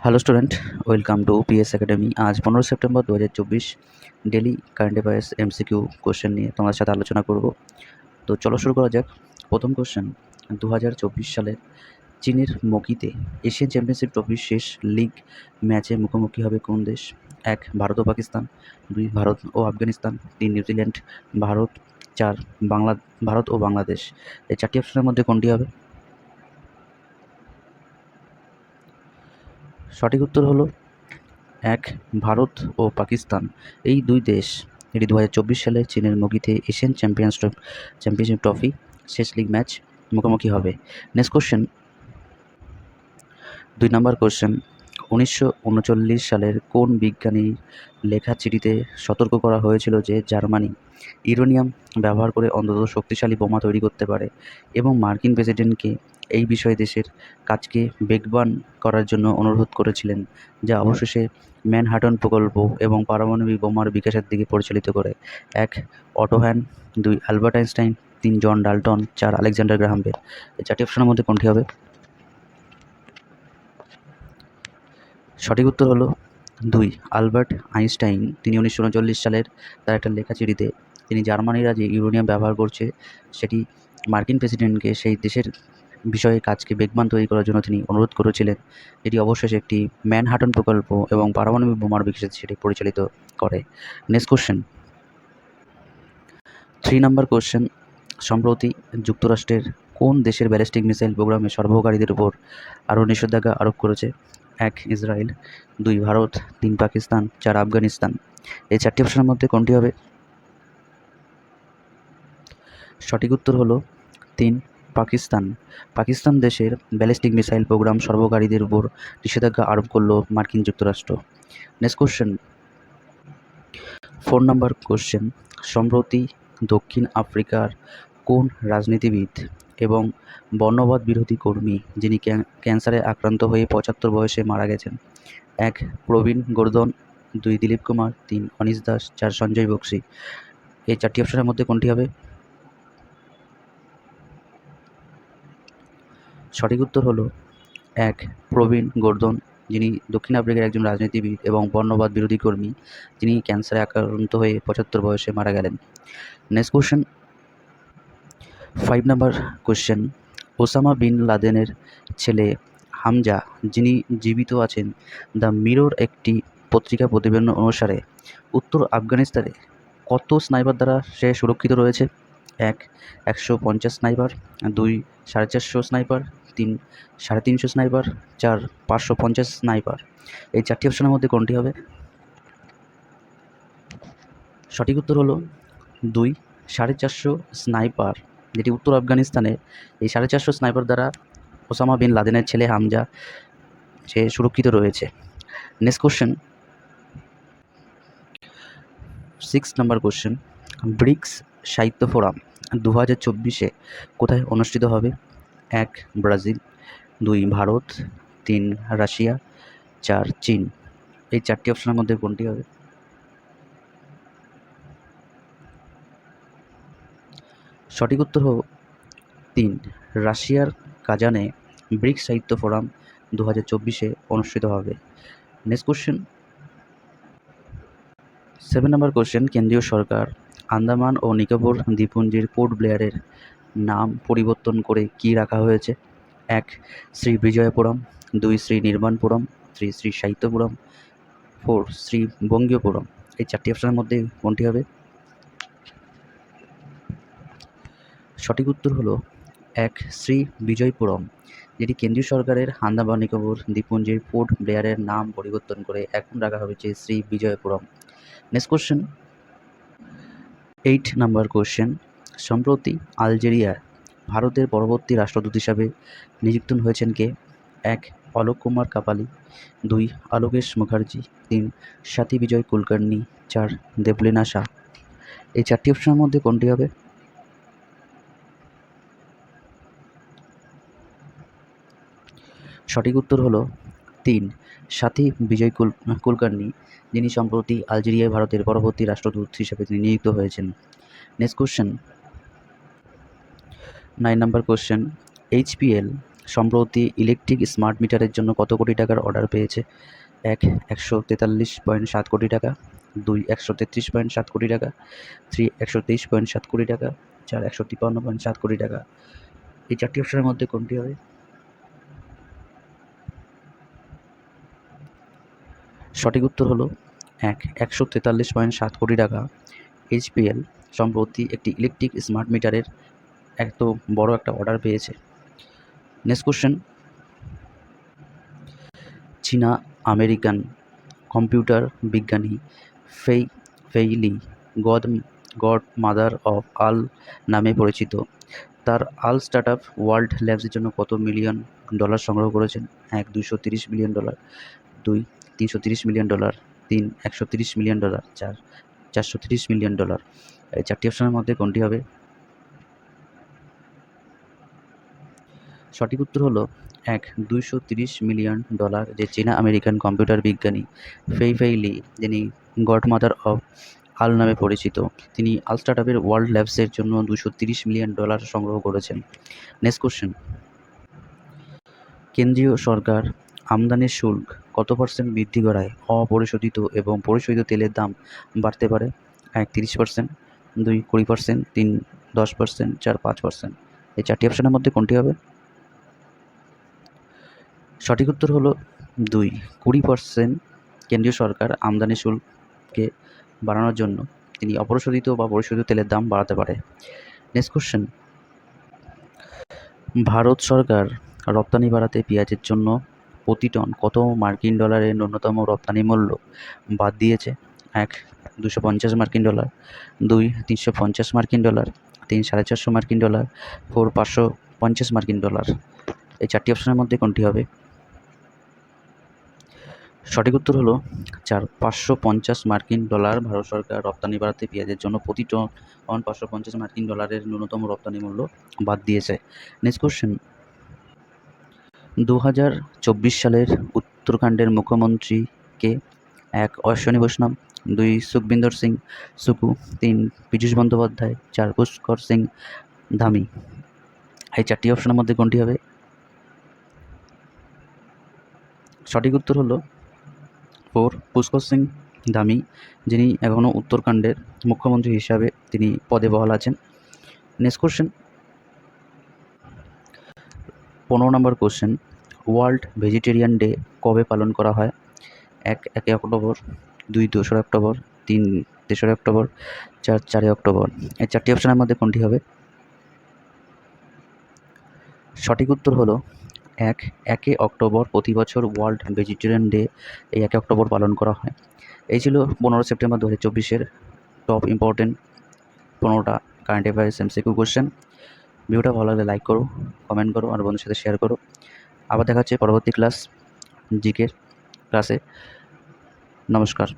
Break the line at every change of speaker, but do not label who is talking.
Hello student, welcome to PS academy. আজ 15 September 2024 daily current affairs MCQ question নিয়ে তোমাদের সাথে আলোচনা করব। তো চলো শুরু করা যাক। প্রথম কোশ্চেন, 2024 সালের চীনের মকিতে এশিয়ান চ্যাম্পিয়নশিপ ট্রফির শেষ লিগ ম্যাচে মুখোমুখি হবে কোন দেশ? 1. ভারত ও পাকিস্তান, 2. ভারত ও আফগানিস্তান, 3. নিউজিল্যান্ড, ভারত, 4. ভারত ও বাংলাদেশ। এই চারটি অপশনের মধ্যে কোনটি হবে? সঠিক উত্তর হলো 1. ভারত ও পাকিস্তান। এই দুই দেশ এটি 2024 সালে চীনের মগিতে এশিয়ান চ্যাম্পিয়নশিপ ট্রফি শেষ লিগ ম্যাচ মুখোমুখি হবে। নেক্সট কোশ্চেন, 2 নম্বর কোশ্চেন, 1939 সালের কোন বিজ্ঞানীর লেখা চিঠিতে সতর্ক করা হয়েছিল যে জার্মানি ইউরেনিয়াম ব্যবহার করে অন্তত শক্তিশালী বোমা তৈরি করতে পারে এবং মার্কিন প্রেসিডেন্টকে এই বিষয়ে দেশের কাজকে বেগবান করার জন্য অনুরোধ করেছিলেন, যা অবশেষে ম্যানহাটন প্রকল্প এবং পারমাণবিক বোমার বিকাশের দিকে পরিচালিত করে? 1. Otto Hahn, 2. Albert Einstein, 3. John Dalton, 4. Alexander Graham Bell. এই চারটি অপশনের মধ্যে কোনটি হবে? সঠিক উত্তর হলো 2. Albert Einstein. তিনি 1939 সালের তার একটা লেখা চিঠিতে তিনি জার্মানিরা যে ইউরেনিয়াম ব্যবহার করছে সেটি মার্কিন প্রেসিডেন্টকে সেই দেশের বিষয়ে কাজকে বেগবান তৈরি করার জন্য তিনি অনুরোধ করেছিলেন, যেটি অবশেষে একটি ম্যানহাটন প্রকল্প এবং পারমাণবিক বোমার বিকাশে সেটি পরিচালিত করে। নেক্সট কোশ্চেন, 3 নম্বর কোশ্চেন, সম্প্রতি যুক্তরাষ্ট্রের কোন দেশের ব্যালিস্টিক মিসাইল প্রোগ্রামে সরবরাহকারীদের উপর আরও নিষেধাজ্ঞা আরোপ করেছে? 1. ইসরায়েল, 2. ভারত, 3. পাকিস্তান, 4. আফগানিস্তান। এই চারটি অপশনের মধ্যে কোনটি হবে? সঠিক উত্তর হলো 3. পাকিস্তান। পাকিস্তান দেশের ব্যালিস্টিক মিসাইল প্রোগ্রাম সরবরাহকারীদের উপর নিষেধাজ্ঞা আরোপ করল মার্কিন যুক্তরাষ্ট্র। নেক্সট কোশ্চেন, 4 নম্বর কোশ্চেন, সম্প্রতি দক্ষিণ আফ্রিকার কোন রাজনীতিবিদ এবং বর্ণবাদ বিরোধী কর্মী যিনি ক্যান্সারে আক্রান্ত হয়ে 75 বয়সে মারা গেছেন? 1. প্রবীণ গোর্ধন, 2. দিলীপ কুমার, 3. অনিশ দাস, 4. সঞ্জয় বক্সি। এই চারটি অপশনের মধ্যে কোনটি হবে? সঠিক উত্তর হলো 1. প্রবীণ গোর্ধন, যিনি দক্ষিণ আফ্রিকার একজন রাজনীতিবিদ এবং বর্ণবাদ বিরোধী কর্মী, যিনি ক্যান্সারে আক্রান্ত হয়ে 75 বয়সে মারা গেলেন। নেক্সট কোশ্চেন, 5 নম্বর কোশ্চেন, ওসামা বিন লাদেনের ছেলে হামজা যিনি জীবিত আছেন, দ্য মিরর একটি পত্রিকা প্রতিবেদন অনুসারে উত্তর আফগানিস্তানে কত স্নাইপার দ্বারা সে সুরক্ষিত রয়েছে? 1. 150 স্নাইপার, 2. 450 স্নাইপার, 3. 350 স্নাইপার, 4. 550 স্নাইপার। এই চারটি অপশনের মধ্যে কোনটি হবে? সঠিক উত্তর হলো 2. 450 স্নাইপার, যেটি উত্তর আফগানিস্তানে এই 450 স্নাইপার দ্বারা ওসামা বিন লাদেনের ছেলে হামজা সে সুরক্ষিত রয়েছে। নেক্সট কোশ্চেন, 6 নম্বর কোশ্চেন, ব্রিক্স সাহিত্য ফোরাম 2024 কোথায় অনুষ্ঠিত হবে? 1. ব্রাজিল, 2. ভারত, 3. রাশিয়া, 4. চীন। এই চারটি অপশনের মধ্যে কোনটি হবে? সঠিক উত্তর হল 3. রাশিয়ার কাজানে ব্রিক্স সাহিত্য ফোরাম 2024 অনুষ্ঠিত হবে। নেক্সট কোশ্চেন, 7 নম্বর কোশ্চেন, কেন্দ্রীয় সরকার আন্দামান ও নিকোবর দ্বীপপুঞ্জের পোর্ট ব্লেয়ারের নাম পরিবর্তন করে কি রাখা হয়েছে? 1. শ্রী বিজয়পুরম, 2. শ্রী নির্বাণপুরম, 3. শ্রী সাহিত্যপুরম, 4. শ্রী বঙ্গীয়পুরম। এই চারটি অপশনের মধ্যে কোনটি হবে? সঠিক উত্তর হলো 1. শ্রী বিজয়পুরম, যেটি কেন্দ্রীয় সরকারের আন্দামান নিকোবর দ্বীপপুঞ্জের পোর্ট ব্লেয়ারের নাম পরিবর্তন করে এখন রাখা হয়েছে শ্রী বিজয়পুরম। নেক্সট কোশ্চেন, 8 নম্বর কোশ্চেন, সম্প্রতি আলজেরিয়া ভারতের পরবর্তী রাষ্ট্রদূত হিসাবে নিযুক্ত হয়েছেন কে? 1. অলোক কুমার কাপালি, 2. আলোকেশ মুখার্জি, 3. স্বাতী বিজয় কুলকার্নি, 4. দেবলীনা শাহ। এই চারটি অপশনের মধ্যে কোনটি হবে? সঠিক উত্তর হলো 3. স্বাতী বিজয় কুলকার্নি, যিনি সম্প্রতি আলজেরিয়ায় ভারতের পরবর্তী রাষ্ট্রদূত হিসেবে তিনি নিযুক্ত হয়েছেন। নেক্সট কোশ্চেন, 9 নম্বর কোশ্চেন, HPL সম্প্রতি ইলেকট্রিক স্মার্ট মিটারের জন্য কত কোটি টাকার অর্ডার পেয়েছে? ১ ১৪৩.৭ কোটি টাকা, ২ ১৩৩.৭ কোটি টাকা, ৩ ১২৩.৭ কোটি টাকা, ৪ ১৫৩.৭ কোটি টাকা। এই ৪টি অপশনের মধ্যে কোনটি হবে? সঠিক উত্তর হলো ১ ১৪৩.৭ কোটি টাকা। এইচপিএল সম্প্রতি একটি ইলেকট্রিক স্মার্ট মিটারের এত বড় একটা অর্ডার পেয়েছে। নেক্সট কোশ্চেন, চীনা আমেরিকান কম্পিউটার বিজ্ঞানী Fei Li god mother of AI নামে পরিচিত। তার আল স্টার্টআপ ওয়ার্ল্ড ল্যাবসের জন্য কত মিলিয়ন ডলার সংগ্রহ করেছেন? ১ ২৩০ million dollar, ২ ৩৩০ million dollar, ৩ ১৩০ million dollar, ৪ ৪৩০ million dollar. এই ৪টি অপশনের মধ্যে কোনটি হবে? সঠিক উত্তর হলো ১ ২৩০ মিলিয়ন ডলার। যে চীনা আমেরিকান কম্পিউটার বিজ্ঞানী ফেই লি, যিনি গডমাদার অফ আল নামে পরিচিত, তিনি আল স্টার্টআপের ওয়ার্ল্ড ল্যাবসের জন্য ২৩০ মিলিয়ন ডলার সংগ্রহ করেছেন। নেক্সট কোশ্চেন, কেন্দ্রীয় সরকার আমদানির শুল্ক কত % বৃদ্ধি করায় অপরিশোধিত এবং পরিশোধিত তেলের দাম বাড়তে পারে? ১ ৩০%, ২ ২০%, ৩ ১০%, ৪ ৫%। এই ৪টি অপশনের মধ্যে কোনটি হবে? সঠিক উত্তর হলো ২ ২০%। কেন্দ্রীয় সরকার আমদানি শুল্ককে বাড়ানোর জন্য তিনি অপরিশোধিত বা পরিশোধিত তেলের দাম বাড়াতে পারে। নেক্সট কোশ্চেন, ভারত সরকার রপ্তানি বাড়াতে পেঁয়াজের জন্য প্রতি টন কত মার্কিন ডলারের ন্যূনতম রপ্তানি মূল্য বাদ দিয়েছে? ১ ২৫০ মার্কিন ডলার, ২ ৩৫০ মার্কিন ডলার, ৩ ৪৫০ মার্কিন ডলার, ৪ ৫৫০ মার্কিন ডলার। এই ৪টি অপশনের মধ্যে কোনটি হবে? সঠিক উত্তর হলো ৪ ৫৫০ মার্কিন ডলার। ভারত সরকার রপ্তানি বাড়াতে পেঁয়াজের জন্য প্রতি টন ৫৫০ মার্কিন ডলারের ন্যূনতম রপ্তানি মূল্য বাদ দিয়েছে। নেক্সট কোশ্চেন, ২০২৪ সালের উত্তরাখণ্ডের মুখ্যমন্ত্রী কে? ১ অশ্বিনী বৈষ্ণব, ২ সুখবিন্দর সিং সুকু, ৩ পীযূষ বন্দ্যোপাধ্যায়, ৪ পুষ্কর সিং ধামি। এই ৪টি অপশনের মধ্যে কোনটি হবে? সঠিক উত্তর হলো ৪ পুষ্কর সিং ধামি, যিনি এখনও উত্তরাখণ্ডের মুখ্যমন্ত্রী হিসাবে তিনি পদে বহাল আছেন। নেক্সট কোশ্চেন, ১৫ নম্বর কোশ্চেন, ওয়ার্ল্ড ভেজিটেরিয়ান ডে কবে পালন করা হয়? ১ ১ অক্টোবর, ২ ২রা অক্টোবর, ৩ ৩রা অক্টোবর, ৪ ৪ অক্টোবর। এই ৪টি অপশনের মধ্যে কোনটি হবে? সঠিক উত্তর হলো ১ ১ অক্টোবর। প্রতি বছর ওয়ার্ল্ড ভেজিটেরিয়ান ডে এই ১ অক্টোবর পালন করা হয়। এই ছিল ১৫ সেপ্টেম্বর ২০২৪-এর টপ ইম্পর্টেন্ট ১৫টা কারেন্ট অ্যাফেয়ার্স এমসিকিউ কোশ্চেন। ভিডিওটা ভালো লাগলে লাইক করো, কমেন্ট করো আর বন্ধুদের সাথে শেয়ার করো। আবার দেখা হচ্ছে পরবর্তী জিকের ক্লাসে। নমস্কার।